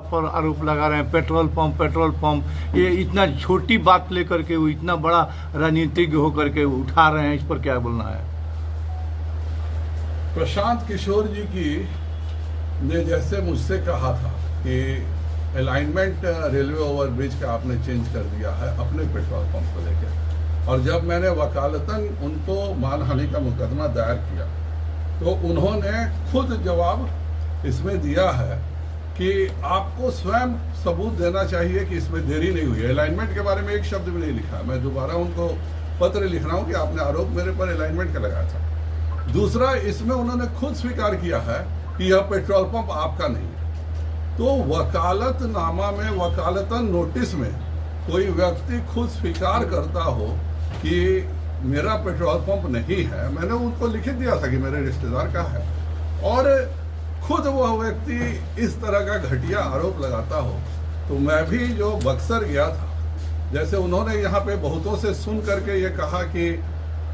पर आरोप लगा रहे हैं, पेट्रोल पंप, ये इतना छोटी बात लेकर के वो इतना बड़ा राजनीतिज्ञ होकर के उठा रहे हैं, इस पर क्या बोलना है? प्रशांत किशोर जी की ने जैसे मुझसे कहा था कि अलाइनमेंट रेलवे ओवरब्रिज का आपने चेंज कर दिया है अपने पेट्रोल पंप को लेकर, और जब मैंने वकालतन उनको मानहानि का मुकदमा दायर किया तो उन्होंने खुद जवाब इसमें दिया है कि आपको स्वयं सबूत देना चाहिए कि इसमें देरी नहीं हुई है। अलाइनमेंट के बारे में एक शब्द भी नहीं लिखा। मैं दोबारा उनको पत्र लिख रहा हूं कि आपने आरोप मेरे पर अलाइनमेंट का लगाया था। दूसरा, इसमें उन्होंने खुद स्वीकार किया है कि यह पेट्रोल पंप आपका नहीं है। तो वकालतनामा में, वकालतन नोटिस में कोई व्यक्ति खुद स्वीकार करता हो कि मेरा पेट्रोल पंप नहीं है, मैंने उनको लिख दिया था कि मेरे रिश्तेदार का है, और खुद वह व्यक्ति इस तरह का घटिया आरोप लगाता हो, तो मैं भी जो बक्सर गया था, जैसे उन्होंने यहाँ पे बहुतों से सुन करके ये कहा कि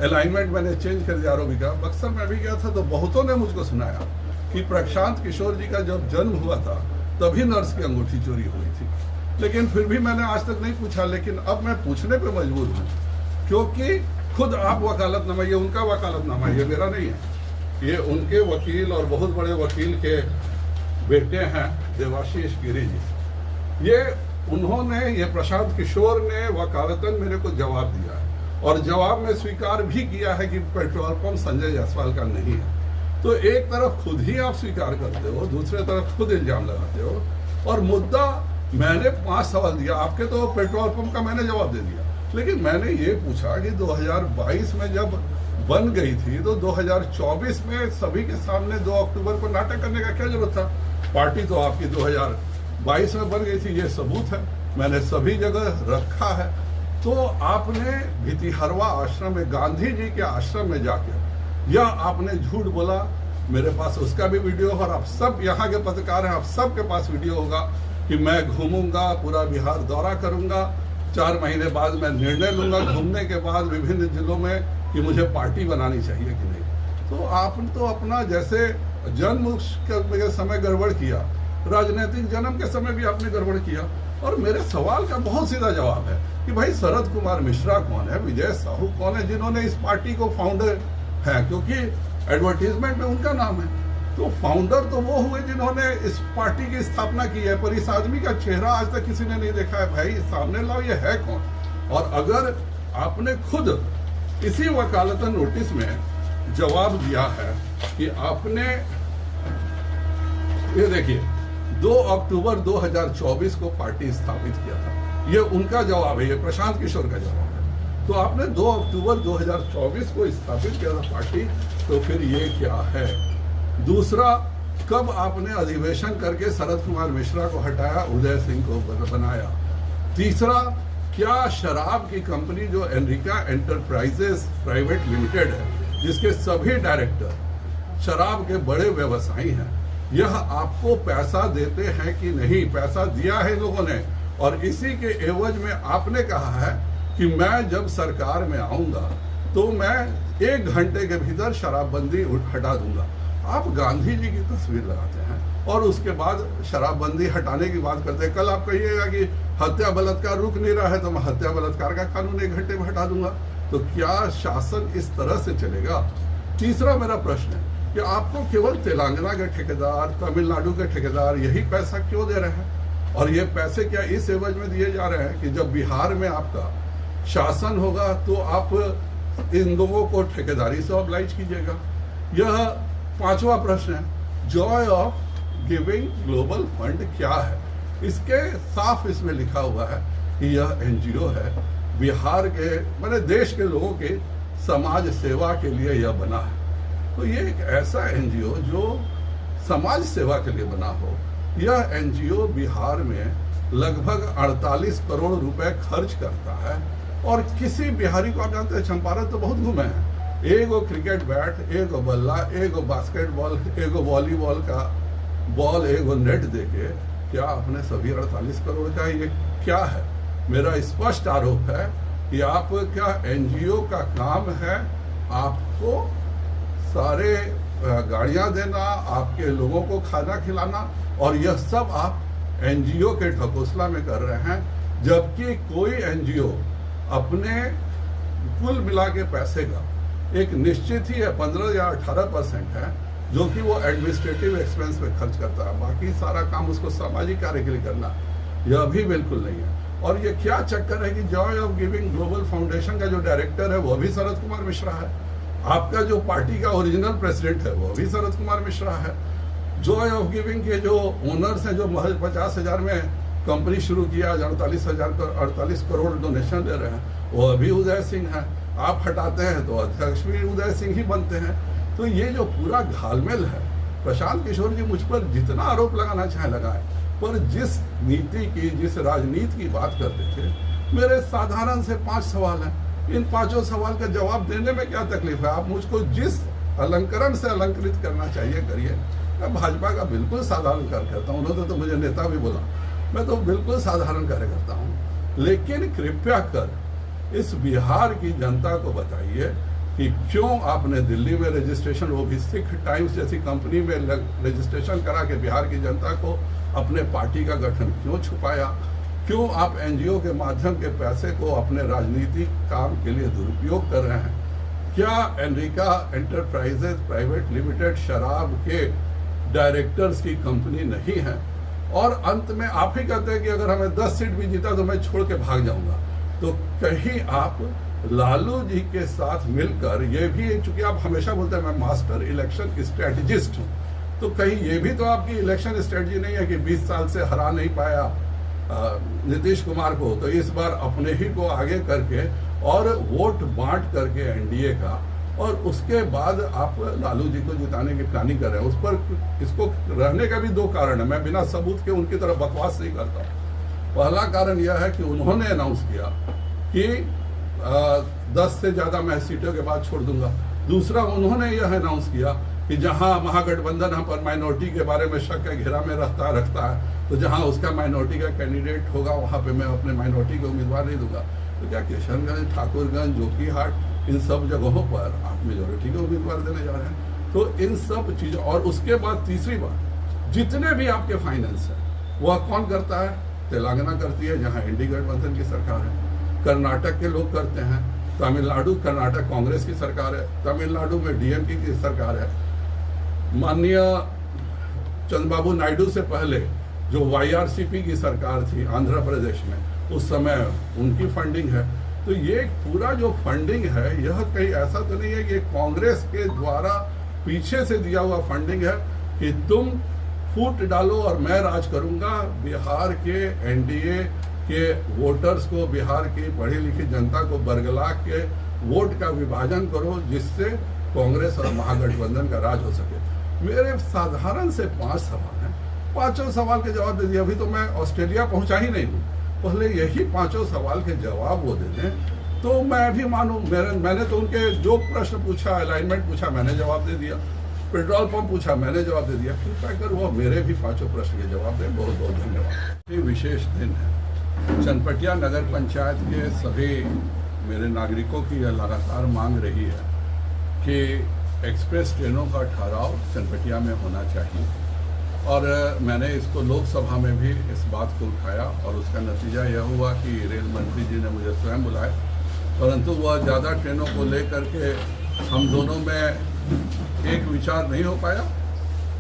अलाइनमेंट मैंने चेंज कर दिया आरोपी का, बक्सर में भी गया था तो बहुतों ने मुझको सुनाया कि प्रशांत किशोर जी का जब जन्म हुआ था तभी नर्स की अंगूठी चोरी हुई थी। लेकिन फिर भी मैंने आज तक नहीं पूछा, लेकिन अब मैं पूछने पे मजबूर हूँ, क्योंकि खुद आप वकालतनामा, ये उनका वकालतनामा, ये मेरा नहीं है, ये उनके वकील और बहुत बड़े वकील के बेटे हैं देवाशीष गिरी जी, ये उन्होंने, ये प्रशांत किशोर ने वकालतन मेरे को जवाब दिया है और जवाब में स्वीकार भी किया है कि पेट्रोल पंप संजय जायसवाल का नहीं है। तो एक तरफ खुद ही आप स्वीकार करते हो, दूसरे तरफ खुद इल्जाम लगाते हो, और मुद्दा मैंने 5 सवाल दिया, आपके तो पेट्रोल पंप का मैंने जवाब दे दिया, लेकिन मैंने ये पूछा कि 2022 में जब बन गई थी तो 2024 में सभी के सामने 2 अक्टूबर को नाटक करने का क्या जरूरत था? पार्टी तो आपकी 2022 में बन गई थी, ये सबूत है, मैंने सभी जगह रखा है। तो आपने भितिहरवा आश्रम में, गांधी जी के आश्रम में जाकर यह आपने झूठ बोला, मेरे पास उसका भी वीडियो, और आप सब यहाँ के पत्रकार हैं, आप सबके पास वीडियो होगा कि मैं घूमूंगा, पूरा बिहार दौरा करूंगा, 4 महीने बाद मैं निर्णय लूंगा घूमने के बाद विभिन्न जिलों में कि मुझे पार्टी बनानी चाहिए कि नहीं। तो आपने तो अपना जैसे जन्म के समय गड़बड़ किया, राजनीतिक जन्म के समय भी आपने गड़बड़ किया। और मेरे सवाल का बहुत सीधा जवाब है कि भाई शरद कुमार मिश्रा कौन है, विजय साहू कौन है, जिन्होंने इस पार्टी को फाउंडर है, क्योंकि एडवर्टीजमेंट में उनका नाम है। तो फाउंडर तो वो हुए जिन्होंने इस पार्टी की स्थापना की है, पर इस आदमी का चेहरा आज तक किसी ने नहीं देखा है। भाई सामने लाओ, ये है कौन? और अगर आपने खुद इसी वकालतन नोटिस में जवाब दिया है कि आपने, ये देखिए 2 अक्टूबर 2024 को पार्टी स्थापित किया था, ये उनका जवाब है, ये प्रशांत किशोर का जवाब है। तो आपने 2 अक्टूबर 2024 को स्थापित किया था पार्टी, तो फिर ये क्या है? दूसरा, कब आपने अधिवेशन करके शरद कुमार मिश्रा को हटाया, उदय सिंह को बनाया? तीसरा, क्या शराब की कंपनी जो एनरिका एंटरप्राइजेस प्राइवेट लिमिटेड है, जिसके सभी डायरेक्टर शराब के बड़े व्यवसायी हैं, यह आपको पैसा देते हैं कि नहीं? पैसा दिया है लोगों ने, और इसी के एवज में आपने कहा है कि मैं जब सरकार में आऊंगा तो मैं 1 घंटे के भीतर शराबबंदी हटा दूंगा। आप गांधी जी की तस्वीर लगाते हैं और उसके बाद शराबबंदी हटाने की बात करते हैं। कल आप कहिएगा कि हत्या बलात्कार रुक नहीं रहा है तो मैं हत्या बलात्कार का कानून 1 घंटे में हटा दूंगा। तो क्या शासन इस तरह से चलेगा? तीसरा मेरा प्रश्न है कि आपको केवल तेलंगाना के ठेकेदार, तमिलनाडु के ठेकेदार यही पैसा क्यों दे रहे हैं? और ये पैसे क्या इस एवज में दिए जा रहे हैं कि जब बिहार में आपका शासन होगा तो आप इन लोगों को ठेकेदारी से ऑब्लाइज कीजिएगा? यह 5वां प्रश्न है, Joy of giving global fund क्या है? इसके साफ इसमें लिखा हुआ है कि यह एनजीओ है, बिहार के मैंने देश के लोगों के समाज सेवा के लिए यह बना है। तो ये एक ऐसा एनजीओ जो समाज सेवा के लिए बना हो, यह एनजीओ बिहार में लगभग 48 करोड़ रुपए खर्च करता है, और किसी बिहारी को, आप जानते हैं चंपारण तो बहुत घूमे हैं, एगो क्रिकेट बैट, एगो बल्ला, एगो बास्केटबॉल, एगो वॉलीबॉल का बॉल, एगो नेट देके क्या आपने सभी 48 करोड़ का ये क्या है? मेरा स्पष्ट आरोप है कि आपका एनजीओ का काम है आपको सारे गाड़ियां देना, आपके लोगों को खाना खिलाना, और यह सब आप एनजीओ के ढकोसला में कर रहे हैं, जबकि कोई एनजीओ अपने कुल मिला के पैसे का एक निश्चित ही 15 या 18% है जो कि वो एडमिनिस्ट्रेटिव एक्सपेंस पे खर्च करता है। बाकी सारा काम उसको सामाजिक कार्य के लिए करना, यह भी बिल्कुल नहीं है। और ये क्या चक्कर है कि Joy of giving global foundation का जो डायरेक्टर है वो भी शरद कुमार मिश्रा है, आपका जो पार्टी का ओरिजिनल प्रेसिडेंट है वो भी शरद कुमार मिश्रा है, जॉय ऑफ गिविंग के जो ओनर्स हैं जो महज 50,000 में कंपनी शुरू किया, 48 करोड़ डोनेशन दे रहे हैं, वो अभी उदय सिंह है। आप हटाते हैं तो अध्यक्ष भी उदय सिंह ही बनते हैं। तो ये जो पूरा घालमेल है, प्रशांत किशोर जी मुझ पर जितना आरोप लगाना चाहे लगाए, पर जिस नीति की, जिस राजनीति की बात करते थे, मेरे साधारण से 5 सवाल हैं। इन 5 सवाल का जवाब देने में क्या तकलीफ है? आप मुझको जिस अलंकरण से अलंकृत करना चाहिए करिए। मैं भाजपा का बिल्कुल साधारण कार्य करता हूँ, उन्होंने तो मुझे नेता भी बोला, मैं तो बिल्कुल साधारण कार्य करता हूँ। लेकिन कृपया कर इस बिहार की जनता को बताइए कि क्यों आपने दिल्ली में रजिस्ट्रेशन, वो भी सिख टाइम्स जैसी कंपनी में रजिस्ट्रेशन करा के बिहार की जनता को अपने पार्टी का गठन क्यों छुपाया? क्यों आप एनजीओ के माध्यम के पैसे को अपने राजनीतिक काम के लिए दुरुपयोग कर रहे हैं? क्या एनरिका एंटरप्राइजेज प्राइवेट लिमिटेड शराब के डायरेक्टर्स की कंपनी नहीं है? और अंत में आप ही कहते हैं कि अगर हमें 10 सीट भी जीता तो मैं छोड़ के भाग जाऊंगा। तो कहीं आप लालू जी के साथ मिलकर, ये भी चूंकि आप हमेशा बोलते हैं मैं मास्टर इलेक्शन स्ट्रेटेजिस्ट हूं, तो कहीं ये भी तो आपकी इलेक्शन स्ट्रेटजी नहीं है कि 20 साल से हरा नहीं पाया नीतीश कुमार को, तो इस बार अपने ही को आगे करके और वोट बांट करके एनडीए का, और उसके बाद आप लालू जी को जिताने की प्लानिंग कर रहे हैं। उस पर इसको रहने का भी 2 कारण है, मैं बिना सबूत के उनकी तरफ बकवास नहीं करता हूँ। पहला कारण यह है कि उन्होंने अनाउंस किया कि 10 से ज्यादा मैं सीटों के बाद छोड़ दूंगा। दूसरा, उन्होंने यह अनाउंस किया कि जहां महागठबंधन हम पर माइनॉरिटी के बारे में शक का घेरा में रखता है, तो जहां उसका माइनॉरिटी का कैंडिडेट होगा वहां पे मैं अपने माइनॉरिटी को उम्मीदवार नहीं दूंगा। तो क्या किशनगंज, ठाकुरगंज, जोकीहाट, इन सब जगहों पर आप मेजोरिटी को उम्मीदवार देने जा रहे हैं? तो इन सब चीजों, और उसके बाद तीसरी बात, जितने भी आपके फाइनेंस है वह कौन करता है? तेलंगाना करती है जहां इंडी गठबंधन की सरकार है, कर्नाटक के लोग करते हैं, तमिलनाडु, कर्नाटक कांग्रेस की सरकार है, तमिलनाडु में डीएमके की सरकार है, माननीय चंद्रबाबू नायडू से पहले जो वाईआरसीपी की सरकार थी आंध्र प्रदेश में, उस समय उनकी फंडिंग है। तो ये पूरा जो फंडिंग है यह कहीं ऐसा तो नहीं है कि कांग्रेस के द्वारा पीछे से दिया हुआ फंडिंग है कि तुम फूट डालो और मैं राज करूंगा। बिहार के एनडीए के वोटर्स को, बिहार की पढ़ी लिखी जनता को बरगला के वोट का विभाजन करो जिससे कांग्रेस और महागठबंधन का राज हो सके। मेरे साधारण से 5 सवाल हैं, 5 सवाल के जवाब दे दिए। अभी तो मैं ऑस्ट्रेलिया पहुंचा ही नहीं हूँ, पहले यही 5 सवाल के जवाब वो दे दें तो मैं भी मानूं। मैंने तो उनके जो प्रश्न पूछा, अलाइनमेंट पूछा, मैंने जवाब दे दिया, पेट्रोल पंप पूछा, मैंने जवाब दे दिया। कृपया कर वो मेरे भी 5 प्रश्न के जवाब दें। बहुत बहुत धन्यवाद। ये विशेष दिन है। चनपटिया नगर पंचायत के सभी मेरे नागरिकों की यह लगातार मांग रही है कि एक्सप्रेस ट्रेनों का ठहराव चनपटिया में होना चाहिए, और मैंने इसको लोकसभा में भी इस बात को उठाया, और उसका नतीजा यह हुआ कि रेल मंत्री जी ने मुझे स्वयं बुलाया, परंतु वह ज़्यादा ट्रेनों को लेकर के हम दोनों में एक विचार नहीं हो पाया।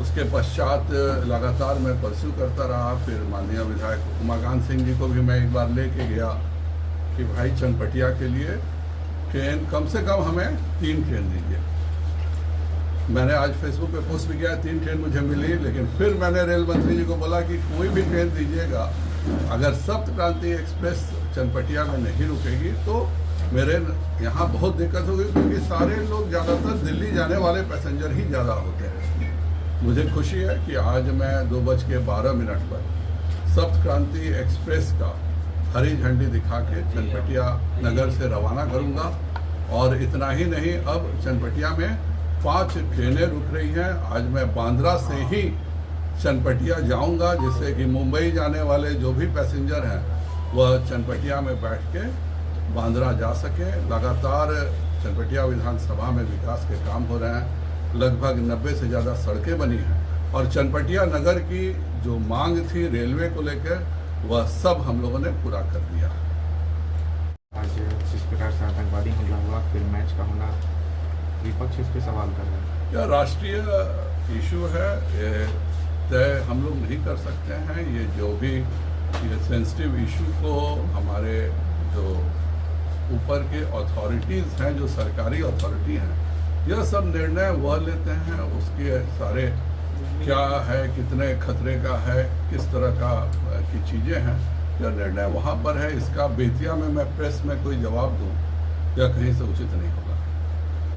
उसके पश्चात लगातार मैं परस्यू करता रहा। फिर माननीय विधायक उमाकांत सिंह जी को भी मैं एक बार लेके गया कि भाई चनपटिया के लिए ट्रेन कम से कम हमें 3 ट्रेन दीजिए। मैंने आज फेसबुक पे पोस्ट भी किया, 3 ट्रेन मुझे मिली, लेकिन फिर मैंने रेल मंत्री जी को बोला कि कोई भी ट्रेन दीजिएगा, अगर सप्त क्रांति एक्सप्रेस चनपटिया में नहीं रुकेगी तो मेरे यहाँ बहुत दिक्कत होगी, क्योंकि सारे लोग ज़्यादातर दिल्ली जाने वाले पैसेंजर ही ज़्यादा होते हैं। मुझे खुशी है कि आज मैं 2:12 पर सप्त क्रांति एक्सप्रेस का हरी झंडी दिखा के चनपटिया नगर से रवाना करूँगा। और इतना ही नहीं, अब चनपटिया में 5 ट्रेनें रुक रही हैं। आज मैं बांद्रा से ही चनपटिया जाऊंगा, जिससे कि मुंबई जाने वाले जो भी पैसेंजर हैं वह चनपटिया में बैठ के बांद्रा जा सके। लगातार चनपटिया विधानसभा में विकास के काम हो रहे हैं, लगभग 90 से ज़्यादा सड़कें बनी हैं, और चनपटिया नगर की जो मांग थी रेलवे को लेकर वह सब हम लोगों ने पूरा कर दिया। आज जिस प्रकार से आतंकवादी हमला हुआ, फिर मैच का होना, विपक्ष इस पे सवाल कर रहे हैं। यह राष्ट्रीय इशू है, ये तय हम लोग नहीं कर सकते हैं। ये जो भी ये सेंसिटिव इशू को हमारे जो ऊपर के अथॉरिटीज़ हैं, जो सरकारी अथॉरिटी हैं, यह सब निर्णय वह लेते हैं। उसके सारे क्या है, कितने खतरे का है, किस तरह का की चीज़ें हैं, यह निर्णय वहाँ पर है। इसका बेतिया में मैं प्रेस में कोई जवाब दूँ यह कहीं से उचित नहीं होगा।